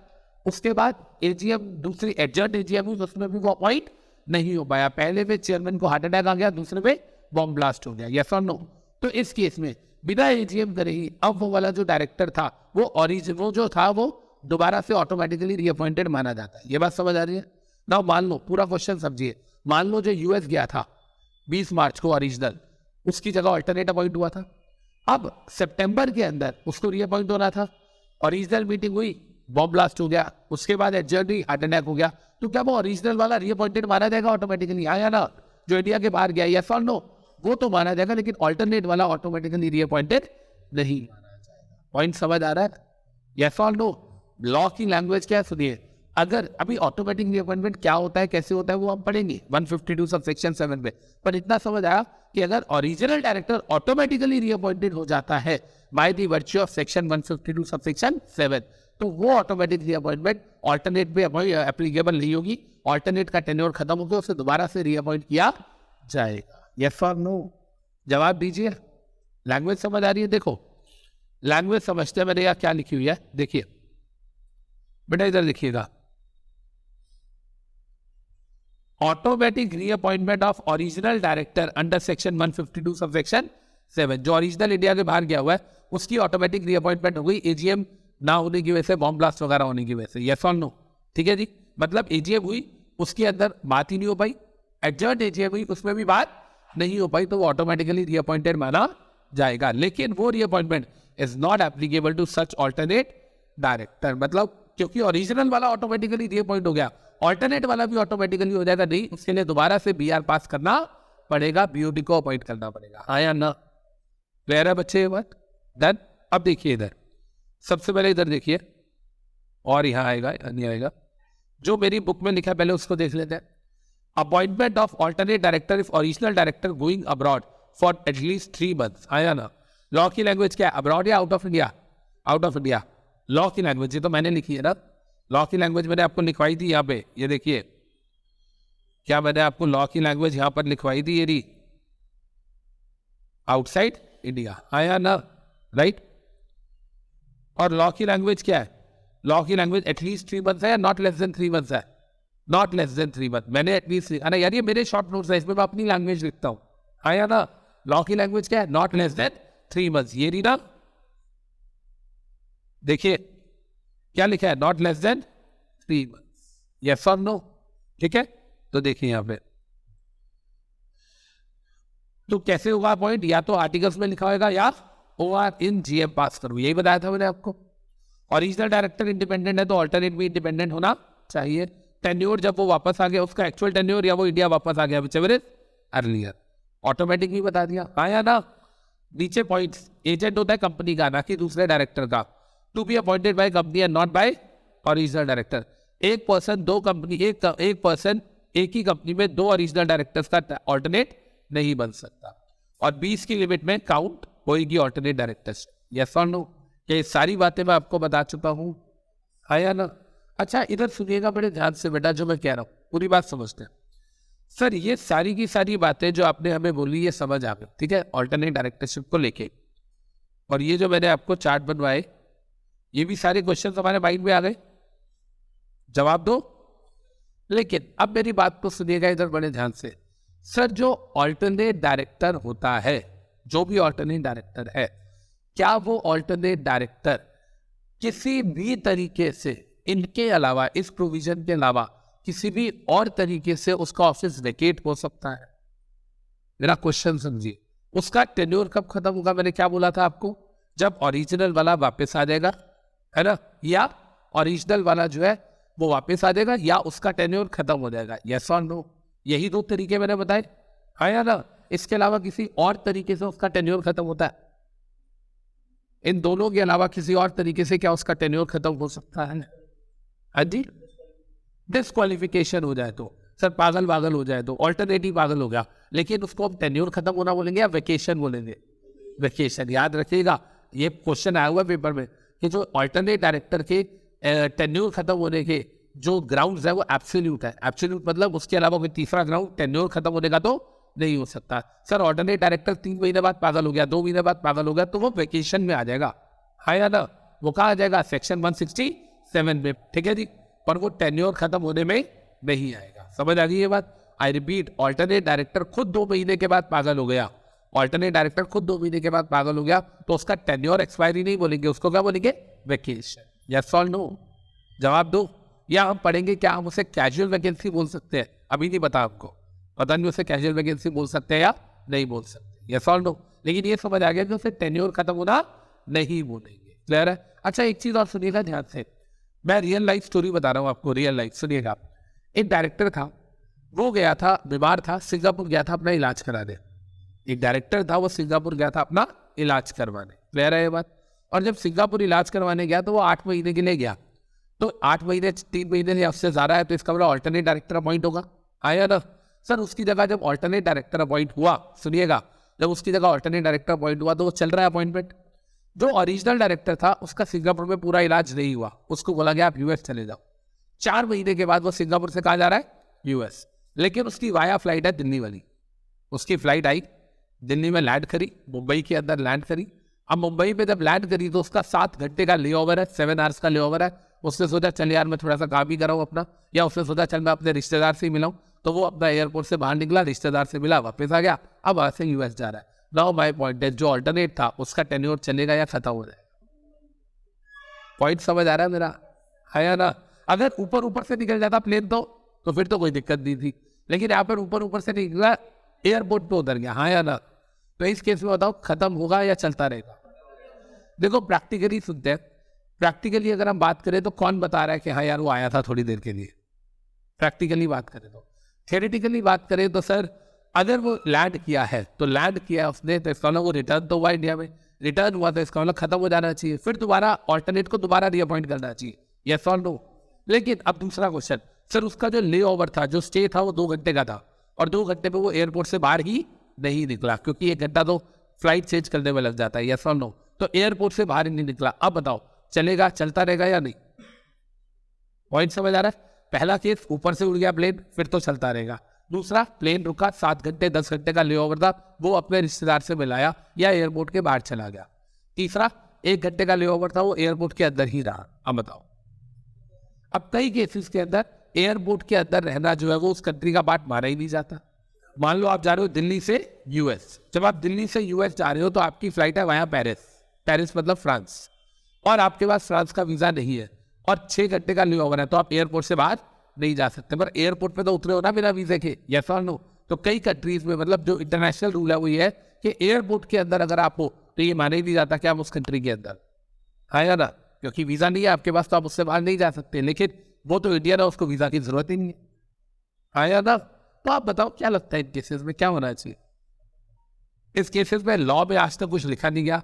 उसके बाद एजीएम दूसरी एडजर्ट एजीएम हुई, उसमें भी वो अपॉइंट नहीं हो पाया। पहले में चेयरमैन को हार्ट अटैक आ गया, दूसरे में बॉम्ब ब्लास्ट हो गया, यस और नो। तो इस केस में बिना एजीएम करे ही अब वो वाला जो डायरेक्टर था वो जो था वो दोबारा से ऑटोमेटिकली रीअपॉइंटेड माना जाता है। ये बात समझ आ रही है ना? मान लो, पूरा क्वेश्चन समझिए, मान लो जो यूएस गया था 20 मार्च को ओरिजिनल, उसकी जगह ऑल्टरनेट अपॉइंट हुआ था। अब सितंबर के अंदर उसको रीअपॉइंट होना था, ओरिजिनल मीटिंग हुई, बॉम्ब ब्लास्ट हो गया, उसके बाद एडजर्ट हुई, हार्ट अटैक हो गया। तो क्या वो ओरिजिनल वाला रीअपॉइंटेड माना जाएगा ऑटोमेटिकली? हाँ या ना? जो इंडिया के बाहर गया, यस और नो? वो तो माना जाएगा, लेकिन ऑल्टरनेट वाला ऑटोमेटिकली रीअपॉइंटेड नहीं माना जाएगा। पॉइंट समझ आ रहा है? यस और नो? लॉ की लैंग्वेज क्या है सुनिए। अगर अभी ऑटोमेटिक रीअपॉइंटमेंट क्या होता है, कैसे होता है, वो हम पढ़ेंगे 152 सब सेक्शन 7 में। पर इतना समझ आया कि अगर ओरिजिनल डायरेक्टर ऑटोमेटिकली रीअपॉइंटेड हो जाता है by the virtue of section 152 sub section 7, तो वो ऑटोमेटिक रीअपॉइंटमेंट ऑल्टरनेट पे एप्लीकेबल नहीं होगी। ऑल्टरनेट का टेन्योर खत्म हो गया, उसे दोबारा से रीअपॉइंट किया जाएगा। यस और नो? जवाब दीजिए। लैंग्वेज समझ आ रही है? देखो लैंग्वेज समझते हैं मैंने यहाँ क्या लिखी हुई है, देखिए बेटा इधर लिखिएगा। Automatic reappointment of original director under section 152 sub section 7, जो ओरिजिनल इंडिया के बाहर गया हुआ है उसकी ऑटोमेटिक रीअपॉइंटमेंट हो गई एजीएम ना होने की वजह से, बॉम्ब ब्लास्ट वगैरह होने की वजह से। यस और नो? ठीक है जी। मतलब एजीएम हुई, उसके अंदर बात ही नहीं हो पाई, एडजर्ट एजीएम हुई, उसमें भी बात नहीं हो पाई, तो वो ऑटोमेटिकली रीअपॉइंटेड माना जाएगा। लेकिन वो reappointment is not applicable to such alternate director. मतलब क्योंकि ओरिजिनल वाला ऑटोमेटिकली रीअपॉइंट हो गया, ऑल्टरनेट वाला भी ऑटोमेटिकली हो जाएगा नहीं, उसके लिए दोबारा से बीआर पास करना पड़ेगा, बीओडी को अपॉइंट करना पड़ेगा। हाँ या ना? क्लियर है बच्चे ये बात? डन। अब देखिए इधर, सबसे पहले इधर देखिए, और यहाँ आएगा नहीं आएगा, जो मेरी बुक में लिखा है पहले उसको देख लेते हैं। Appointment of alternate director if original director going abroad for at least 3 months। आया ना? लॉ की लैंग्वेज क्या है? अब्रॉड या out of India? Out of India. Law की लैंग्वेज ये तो मैंने लिखी है ना, लॉ की लैंग्वेज मैंने आपको लिखवाई थी यहाँ पे, ये देखिए क्या मैंने आपको लॉ की लैंग्वेज यहाँ पर लिखवाई थी, ये रही आउटसाइड इंडिया। आया ना? राइट। और लॉ की लैंग्वेज क्या है? लॉ की लैंग्वेज एटलीस्ट 3 months है या नॉट लेस देन 3 months है? Not less than 3 months। मैंने एटलीस्ट लिखा ना यार, ये मेरे शॉर्ट नोट्स है, इसमें मैं अपनी लैंग्वेज लिखता हूँ। आया ना? लॉ की लैंग्वेज क्या है? Not less than 3 months। ये रही ना, देखिए क्या लिखा है? Not less than 3 months। Yes और नो? ठीक है, तो देखिए यहाँ पे तो कैसे होगा पॉइंट, या तो आर्टिकल्स में लिखा होगा या ओआर इन जीएम पास करो, यही बताया था मैंने आपको। ओरिजिनल डायरेक्टर इंडिपेंडेंट है तो ऑल्टरनेट भी इंडिपेंडेंट होना चाहिए। टेन्योर जब वो वापस आ गया, उसका एक्चुअल टेन्योर या वो इंडिया वापस आ गया, व्हिचएवर इज अर्लियर, ऑटोमेटिक भी बता दिया। हाँ या ना? नीचे पॉइंट्स, एजेंट होता है कंपनी का, ना कि दूसरे डायरेक्टर का। To be appointed by company and not by original director. एक पर्सन दो कंपनी, एक पर्सन एक ही कंपनी में 2 ओरिजिनल डायरेक्टर्स का ऑल्टरनेट नहीं बन सकता, और 20 की लिमिट में काउंट होगी ऑल्टरनेट डायरेक्टर्स। यस और नो? ये सारी बातें मैं आपको बता चुका हूँ। है या ना? अच्छा इधर सुनिएगा बड़े ध्यान से बेटा, जो मैं कह रहा हूँ पूरी बात समझते हैं। सर ये सारी की सारी बातें जो आपने हमें बोली ये समझ आ गई, ठीक है, ऑल्टरनेट डायरेक्टरशिप को लेके। और ये जो मैंने आपको चार्ट बनवाए, ये भी सारे क्वेश्चन हमारे माइंड में आ गए, जवाब दो। लेकिन अब मेरी बात को सुनिएगा इधर बड़े ध्यान से। सर जो ऑल्टरनेट डायरेक्टर होता है, जो भी ऑल्टरनेट डायरेक्टर है, क्या वो ऑल्टरनेट डायरेक्टर किसी भी तरीके से इनके अलावा, इस प्रोविजन के अलावा किसी भी और तरीके से उसका ऑफिस वेकेट हो सकता है? मेरा क्वेश्चन समझिए। उसका टेन्योर कब खत्म होगा? मैंने क्या बोला था आपको? जब ओरिजिनल वाला वापस आ जाएगा, है ना, या ओरिजिनल वाला जो है वो वापस आ जाएगा, या उसका टेन्योर खत्म हो जाएगा। यस और नो? यही 2 तरीके मैंने बताए, है या ना? इसके अलावा किसी और तरीके से उसका टेन्योर खत्म होता है? इन दोनों के अलावा किसी और तरीके से क्या उसका टेन्योर खत्म हो सकता है? हाँ जी, डिस्क्वालिफिकेशन हो जाए तो, सर पागल हो जाए तो, ऑल्टरनेटिव पागल हो गया, लेकिन उसको हम टेन्योर खत्म होना बोलेंगे या वेकेशन बोलेंगे? वेकेशन। याद रखिएगा, ये क्वेश्चन आया हुआ पेपर में कि जो ऑल्टरनेट डायरेक्टर के टेन्योर खत्म होने के जो ग्राउंड्स है वो एब्सोल्यूट है। एब्सोल्यूट मतलब उसके अलावा कोई तीसरा ग्राउंड टेन्योर खत्म होने का तो नहीं हो सकता। सर ऑल्टरनेट डायरेक्टर 3 महीने बाद पागल हो गया, 2 महीने बाद पागल हो गया, तो वो वेकेशन में आ जाएगा। हाँ या ना? वो कहाँ आ जाएगा? सेक्शन 160 7 में, ठीक है जी, पर वो टेन्योर खत्म होने में नहीं आएगा। समझ आ गई ये बात? आई रिपीट, ऑल्टरनेट डायरेक्टर खुद 2 महीने के बाद पागल हो गया, ऑल्टरनेट डायरेक्टर खुद 2 महीने के बाद पागल हो गया, तो उसका टेन्योर एक्सपायरी नहीं बोलेंगे, उसको क्या बोलेंगे? वेकेशन। यस और नो? जवाब दो। या हम पढ़ेंगे क्या हम उसे कैजुअल वैकेंसी बोल सकते हैं? अभी नहीं पता आपको, पता नहीं उसे कैजुअल वैकेंसी बोल सकते हैं या नहीं बोल सकते। यस और नो? लेकिन ये समझ आ गया कि उसे टेन्योर खत्म होना नहीं बोलेंगे। क्लियर है? अच्छा, एक चीज और सुनिएगा ध्यान से, मैं रियल लाइफ स्टोरी बता रहा हूँ आपको, रियल लाइफ। सुनिएगा, एक डायरेक्टर था, वो गया था, बीमार था, सिंगापुर गया था अपना इलाज कराने। एक डायरेक्टर था, वो सिंगापुर गया था अपना इलाज करवाने। क्लियर है ये बात? और जब सिंगापुर इलाज करवाने गया तो वो 8 महीने के लिए गया, तो 8 महीने 3 महीने या उससे ज्यादा है, तो इसका मतलब ऑल्टरनेट डायरेक्टर अपॉइंट होगा। आया ना सर? उसकी जगह जब ऑल्टरनेट डायरेक्टर अपॉइंट हुआ, सुनिएगा, जब उसकी जगह ऑल्टरनेट डायरेक्टर अपॉइंट हुआ तो वो चल रहा है अपॉइंटमेंट। जो ओरिजिनल डायरेक्टर था उसका सिंगापुर में पूरा इलाज नहीं हुआ, उसको बोला गया आप यूएस चले जाओ। 4 महीने के बाद वो सिंगापुर से कहा जा रहा है? यूएस। लेकिन उसकी वाया फ्लाइट है दिल्ली वाली, उसकी फ्लाइट आई, दिल्ली में लैंड करी, मुंबई के अंदर लैंड करी। अब मुंबई में जब लैंड करी तो उसका 7 घंटे का ले ओवर है, 7 आवर्स का ले ओवर है। उसने सोचा चल यार मैं थोड़ा सा काम ही कराऊँ अपना, या उसने सोचा चल मैं अपने रिश्तेदार से ही मिलाऊं, तो वो अपना एयरपोर्ट से बाहर निकला, रिश्तेदार से मिला, वापस आ गया, अब वहां से यूएस जा रहा है। नाउ माय पॉइंट है, जो ऑल्टरनेट था उसका टेन्योर चलेगा या खत्म हो जाएगा? पॉइंट समझ आ रहा है मेरा? है या ना? अगर ऊपर ऊपर से निकल जाता प्लेन तो फिर तो कोई दिक्कत नहीं थी, लेकिन यहाँ पर ऊपर ऊपर से निकला, एयरपोर्ट पे उतर गया। हाँ या ना? तो इस केस में बताओ खत्म होगा या चलता रहेगा? देखो प्रैक्टिकली सुनते हैं, प्रैक्टिकली अगर हम बात करें तो कौन बता रहा है कि हाँ यार वो आया था थोड़ी देर के लिए? प्रैक्टिकली बात करें तो, थ्योरेटिकली बात करें तो सर अगर वो लैंड किया है तो लैंड किया है उसने, तो इसका मतलब वो रिटर्न तो हुआ इंडिया में, रिटर्न हुआ तो इसका मतलब खत्म हो जाना चाहिए, फिर दोबारा ऑल्टरनेट को दोबारा रीअपॉइंट करना चाहिए। यस और नो? लेकिन अब दूसरा क्वेश्चन, सर उसका जो ले ओवर था, जो स्टे था, वो 2 घंटे का था, और 2 घंटे में वो एयरपोर्ट से बाहर ही नहीं निकला, क्योंकि 1 घंटा तो फ्लाइट चेंज करने में लग जाता है। यस और नो? तो एयरपोर्ट से बाहर ही नहीं निकला। अब बताओ चलेगा, चलता रहेगा या नहीं? पॉइंट समझ आ रहा है? पहला केस ऊपर से उड़ गया प्लेन, फिर तो चलता रहेगा। दूसरा, प्लेन रुका, 7 घंटे 10 घंटे का ले ओवर था, वो अपने रिश्तेदार से मिलाया या एयरपोर्ट के बाहर चला गया। तीसरा, 1 घंटे का ले ओवर था, वो एयरपोर्ट के अंदर ही रहा। अब बताओ, अब कई केसेस के अंदर एयरपोर्ट के अंदर रहना जो है वो उस कंट्री का पार्ट माना ही नहीं जाता। मान लो आप जा रहे हो दिल्ली से यूएस, जब आप दिल्ली से यूएस जा रहे हो तो आपकी फ्लाइट है वहां पेरिस, पेरिस मतलब फ्रांस, और आपके पास फ्रांस का वीजा नहीं है और 6 घंटे का ले ओवर है, तो आप एयरपोर्ट से बाहर नहीं जा सकते, पर एयरपोर्ट पे तो उतरे हो ना बिना वीजे के। यस और नो? तो कई कंट्रीज में, मतलब जो इंटरनेशनल रूल है वो ये है कि एयरपोर्ट के अंदर अगर आप हो तो ये माना ही नहीं जाता कि आप उस कंट्री के अंदर। हाँ या ना? क्योंकि वीजा नहीं है आपके पास, तो आप उससे बाहर नहीं जा सकते। लेकिन वो तो इंडिया ना, उसको वीजा की जरूरत ही नहीं है। हाँ या ना? तो आप बताओ क्या लगता है इन केसेस में क्या होना चाहिए? इस केसेस में लॉ में आज तक कुछ लिखा नहीं गया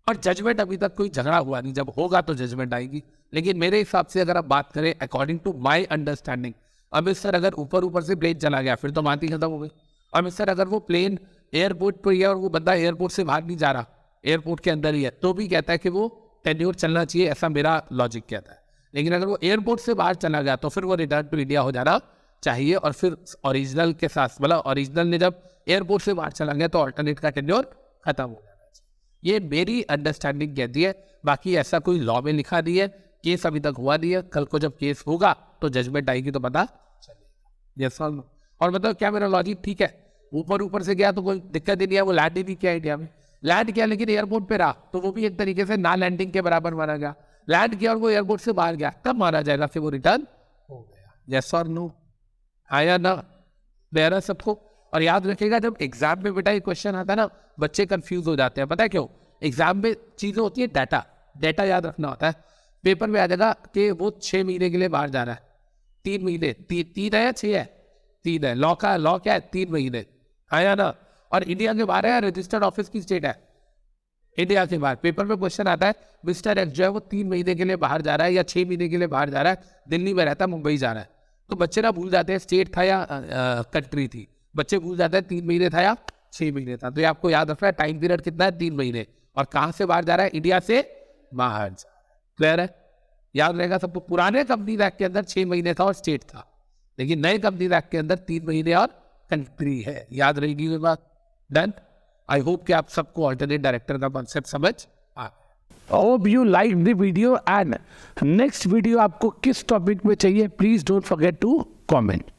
और जजमेंट अभी तक कोई झगड़ा हुआ नहीं, जब होगा तो जजमेंट आएगी। लेकिन मेरे हिसाब से अगर आप बात करें according to my understanding, Amritsar अगर ऊपर ऊपर से प्लेन चला गया फिर तो बात ही खत्म हो गई। अमृतसर अगर वो प्लेन एयरपोर्ट पर ही है और वो बंदा एयरपोर्ट से बाहर नहीं जा रहा, एयरपोर्ट के अंदर ही है, तो भी कहता है कि वो टेन्योर चलना चाहिए, ऐसा मेरा लॉजिक कहता है। लेकिन अगर वो एयरपोर्ट से बाहर चला गया तो फिर वो रिटर्न टू इंडिया हो जाना चाहिए, और फिर ओरिजिनल के साथ, मतलब ओरिजिनल ने जब एयरपोर्ट से बाहर चला गया तो ऑल्टरनेट का टेन्योर खत्म हो जाना चाहिए। ये मेरी अंडरस्टैंडिंग कहती है, बाकी ऐसा कोई लॉ में लिखा नहीं है, केस अभी तक हुआ नहीं है, कल को जब केस होगा तो जजमेंट आएगी तो पता चलेगा। यस और मतलब क्या मेरा लॉजिक ठीक है? ऊपर ऊपर से गया तो कोई दिक्कत ही नहीं है, वो लैंड ही नहीं किया इंडिया में, लैंड किया लेकिन एयरपोर्ट पे रहा, तो वो भी एक तरीके से ना लैंडिंग के बराबर माना गया। लैंड किया और वो एयरपोर्ट से बाहर गया, तब माना जाएगा कि वो रिटर्न हो गया। यस और नो? हाँ या ना? मेरा सबको। और याद रखिएगा जब एग्जाम में बेटा ये क्वेश्चन आता है ना, बच्चे कंफ्यूज हो जाते हैं। पता है क्यों? एग्जाम में चीजें होती है डाटा, डाटा याद रखना होता है। पेपर में आ जाएगा कि वो 6 महीने के लिए बाहर जा रहा है, 3 महीने, 3 है या 6 है? 3 है। लॉ का लॉ क्या है? 3 महीने। हाँ या ना? और इंडिया के बाहर है, रजिस्टर्ड ऑफिस की स्टेट है इंडिया के बाहर। पेपर में क्वेश्चन आता है मिस्टर एक्स जो है वो 3 महीने के लिए बाहर जा रहा है या 6 महीने के लिए बाहर जा रहा है, दिल्ली में रहता है, मुंबई जा रहा है, तो बच्चे ना भूल जाते हैं स्टेट था या कंट्री थी, बच्चे भूल जाते हैं 3 महीने था या 6 महीने था। तो ये आपको याद रखना है, टाइम पीरियड कितना है? 3 महीने। और कहाँ से बाहर जा रहा है? इंडिया से बाहर जा रहा है। क्लियर है? याद रहेगा सबको। पुराने कंपनी एक्ट के अंदर 6 महीने था और स्टेट था, लेकिन नए कंपनी एक्ट के अंदर 3 महीने और कंट्री है। याद रहेगी ये बात? डन। आई होप कि आप सबको अल्टरनेट डायरेक्टर का कॉन्सेप्ट समझ आ गया। Hope you like the video and next video आपको किस टॉपिक में चाहिए please don't forget to comment.